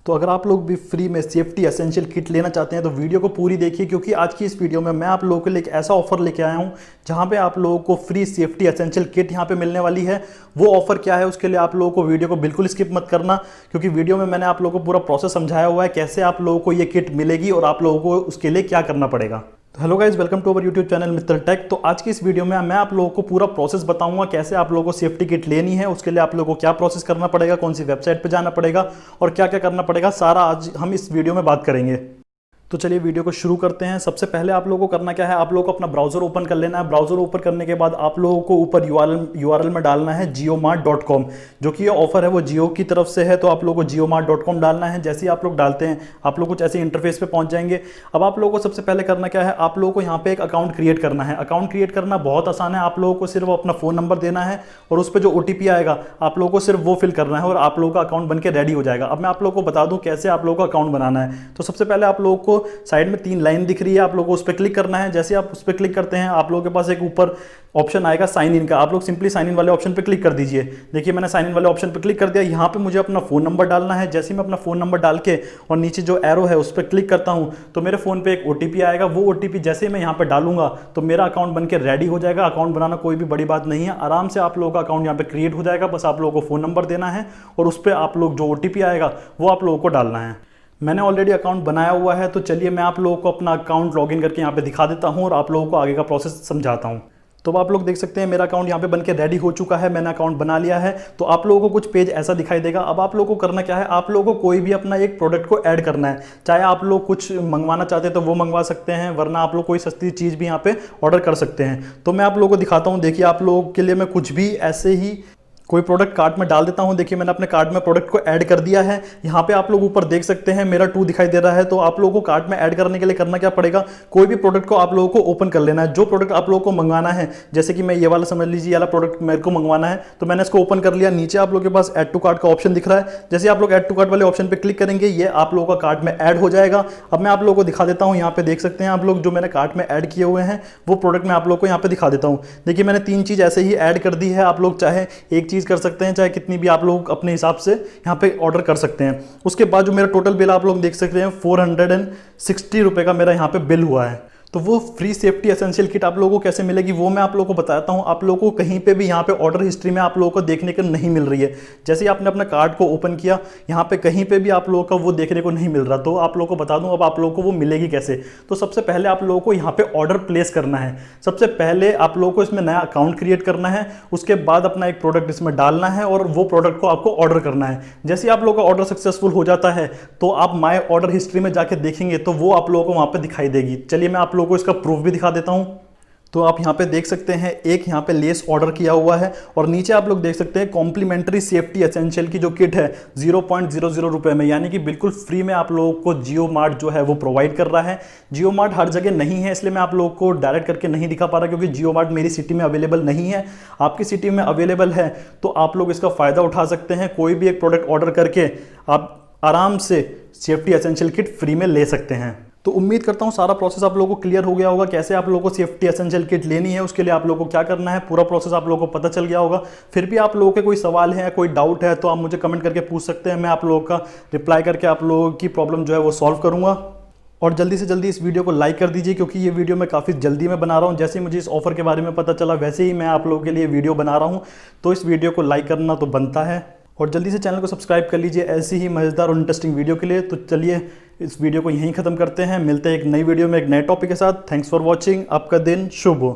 तो अगर आप लोग भी फ्री में सेफ्टी एसेंशियल किट लेना चाहते हैं तो वीडियो को पूरी देखिए, क्योंकि आज की इस वीडियो में मैं आप लोगों के लिए एक ऐसा ऑफर लेके आया हूं जहां पे आप लोगों को फ्री सेफ्टी एसेंशियल किट यहां पे मिलने वाली है। वो ऑफर क्या है उसके लिए आप लोगों को वीडियो को बिल्कुल स्किप मत करना, क्योंकि वीडियो में मैंने आप लोगों को पूरा प्रोसेस समझाया हुआ है कैसे आप लोगों को ये किट मिलेगी और आप लोगों को उसके लिए क्या करना पड़ेगा। तो hello guys, welcome to our YouTube channel Mittal Tech. तो आज की इस वीडियो में मैं आप लोगों को पूरा प्रोसेस बताऊंगा कैसे आप लोगों को सेफ्टी किट लेनी है, उसके लिए आप लोगों को क्या प्रोसेस करना पड़ेगा, कौन सी वेबसाइट पे जाना पड़ेगा और क्या क्या करना पड़ेगा, सारा आज हम इस वीडियो में बात करेंगे। तो चलिए वीडियो को शुरू करते हैं। सबसे पहले आप लोगों को करना क्या है, आप लोगों को अपना ब्राउजर ओपन कर लेना है। ब्राउजर ओपन करने के बाद आप लोगों को ऊपर यूआरएल में डालना है jiomart.com, जो कि ये ऑफर है वो जियो की तरफ से है, तो आप लोगों को jiomart.com डालना है। जैसे ही आप लोग डालते हैं आप लोग कुछ ऐसे इंटरफेस पे पहुंच जाएंगे। अब आप लोगों को सबसे पहले करना क्या है, आप लोगों को यहाँ पे एक अकाउंट क्रिएट करना है। अकाउंट क्रिएट करना बहुत आसान है, आप लोगों को सिर्फ अपना फोन नंबर देना है और उस पर जो ओटीपी आएगा आप लोगों को सिर्फ वो फिल करना है और आप लोगों का अकाउंट बन के रेडी हो जाएगा। अब मैं आप लोगों को बता दूं कैसे आप लोगों को अकाउंट बनाना है। तो सबसे पहले आप लोगों को साइड में 3 लाइन दिख रही है, आप लोगों को उस पर क्लिक करना है। जैसे आप उस पर क्लिक करते हैं आप लोगों के पास एक ऊपर ऑप्शन आएगा साइन इन का, आप लोग सिंपली साइन इन वाले ऑप्शन पे क्लिक कर दीजिए। देखिए मैंने साइन इन वाले ऑप्शन पे क्लिक कर दिया। यहाँ पे मुझे अपना फोन नंबर डालना है। जैसे ही मैं अपना फोन नंबर डाल के और नीचे जो एरो है उस पर क्लिक करता हूँ तो मेरे फोन पे एक ओटीपी आएगा। वो ओटीपी जैसे ही मैं यहाँ पे डालूंगा तो मेरा अकाउंट बन के रेडी हो जाएगा। अकाउंट बनाना कोई भी बड़ी बात नहीं है, आराम से आप लोगों का अकाउंट यहाँ पे क्रिएट हो जाएगा। बस आप लोगों को फोन नंबर देना है और उस पर आप लोग जो ओटीपी आएगा वो आप लोगों को डालना है। मैंने ऑलरेडी अकाउंट बनाया हुआ है, तो चलिए मैं आप लोगों को अपना अकाउंट लॉगिन करके यहाँ पे दिखा देता हूँ और आप लोगों को आगे का प्रोसेस समझाता हूँ। तो आप लोग देख सकते हैं मेरा अकाउंट यहाँ पे बनके रेडी हो चुका है, मैंने अकाउंट बना लिया है। तो आप लोगों को कुछ पेज ऐसा दिखाई देगा। अब आप लोगों को करना क्या है, आप लोगों को कोई भी अपना एक प्रोडक्ट को ऐड करना है। चाहे आप लोग कुछ मंगवाना चाहते हैं तो वो मंगवा सकते हैं, वरना आप लोग कोई सस्ती चीज़ भी यहाँ पे ऑर्डर कर सकते हैं। तो मैं आप लोगों को दिखाता हूँ। देखिए आप लोगों के लिए मैं कुछ भी ऐसे ही कोई प्रोडक्ट कार्ट में डाल देता हूं। देखिए मैंने अपने कार्ट में प्रोडक्ट को ऐड कर दिया है। यहाँ पे आप लोग ऊपर देख सकते हैं मेरा 2 दिखाई दे रहा है। तो आप लोगों को कार्ट में ऐड करने के लिए करना क्या पड़ेगा, कोई भी प्रोडक्ट को आप लोगों को ओपन कर लेना है। जो प्रोडक्ट आप लोगों को मंगवाना है, जैसे कि मैं ये वाला समझ लीजिए, ये वाला प्रोडक्ट मेरे को मंगवाना है तो मैंने इसको ओपन कर लिया। नीचे आप लोगों के पास ऐड टू कार्ट का ऑप्शन दिख रहा है। जैसे आप लोग ऐड टू कार्ट वाले ऑप्शन पर क्लिक करेंगे ये आप लोगों का कार्ट में ऐड हो जाएगा। अब मैं आप लोगों को दिखा देता हूँ। यहाँ पे देख सकते हैं आप लोग जो मैंने कार्ट में ऐड किए हुए हैं वो प्रोडक्ट मैं आप लोग को यहाँ पे दिखा देता हूँ। देखिए मैंने 3 चीज़ ऐसे ही ऐड कर दी है। आप लोग चाहे एक चीज़ कर सकते हैं, चाहे कितनी भी आप लोग अपने हिसाब से यहाँ पे ऑर्डर कर सकते हैं। उसके बाद जो मेरा टोटल बिल आप लोग देख सकते हैं 460 रुपए का मेरा यहाँ पे बिल हुआ है। तो वो फ्री सेफ्टी एसेंशियल किट आप लोगों को कैसे मिलेगी वो मैं आप लोगों को बताता हूँ। आप लोगों को कहीं पे भी यहाँ पे ऑर्डर हिस्ट्री में आप लोगों को देखने को नहीं मिल रही है। जैसे ही आपने अपना कार्ड को ओपन किया यहाँ पे कहीं पे भी आप लोगों का वो देखने को नहीं मिल रहा। तो आप लोगों को बता दूँ अब आप लोगों को वो मिलेगी कैसे। तो सबसे पहले आप लोगों को यहाँ पे ऑर्डर प्लेस करना है। सबसे पहले आप लोगों को इसमें नया अकाउंट क्रिएट करना है, उसके बाद अपना एक प्रोडक्ट इसमें डालना है और वो प्रोडक्ट को आपको ऑर्डर करना है। जैसे आप लोगों का ऑर्डर सक्सेसफुल हो जाता है तो आप माय ऑर्डर हिस्ट्री में जाके देखेंगे तो वो आप लोगों को वहाँ पे दिखाई देगी। चलिए मैं आप लोगों को इसका प्रूफ भी दिखा देता हूं। तो आप यहां पे देख सकते हैं एक यहां पे लेस ऑर्डर किया हुआ है और नीचे आप लोग देख सकते हैं कॉम्प्लीमेंट्री सेफ्टी एसेंशियल की जो किट है 0.00 रुपए में, यानी कि बिल्कुल फ्री में आप लोगों को जियो मार्ट जो है वो प्रोवाइड कर रहा है। जियो मार्ट हर जगह नहीं है, इसलिए मैं आप लोगों को डायरेक्ट करके नहीं दिखा पा रहा, क्योंकि जियो मार्ट मेरी सिटी में अवेलेबल नहीं है। आपकी सिटी में अवेलेबल है तो आप लोग इसका फायदा उठा सकते हैं। कोई भी एक प्रोडक्ट ऑर्डर करके आप आराम से सेफ्टी एसेंशियल किट फ्री में ले सकते हैं। तो उम्मीद करता हूँ सारा प्रोसेस आप लोगों को क्लियर हो गया होगा, कैसे आप लोगों को सेफ्टी एसेंशियल किट लेनी है, उसके लिए आप लोगों को क्या करना है, पूरा प्रोसेस आप लोगों को पता चल गया होगा। फिर भी आप लोगों के कोई सवाल है, कोई डाउट है तो आप मुझे कमेंट करके पूछ सकते हैं। मैं आप लोगों का रिप्लाई करके आप लोगों की प्रॉब्लम जो है वो सॉल्व करूँगा। और जल्दी से जल्दी इस वीडियो को लाइक कर दीजिए, क्योंकि ये वीडियो मैं काफ़ी जल्दी में बना रहा हूँ। जैसे ही मुझे इस ऑफर के बारे में पता चला वैसे ही मैं आप लोगों के लिए वीडियो बना रहा हूँ। तो इस वीडियो को लाइक करना तो बनता है और जल्दी से चैनल को सब्सक्राइब कर लीजिए ऐसी ही मज़ेदार और इंटरेस्टिंग वीडियो के लिए। तो चलिए इस वीडियो को यहीं ख़त्म करते हैं, मिलते हैं एक नई वीडियो में एक नए टॉपिक के साथ। थैंक्स फॉर वॉचिंग, आपका दिन शुभ हो।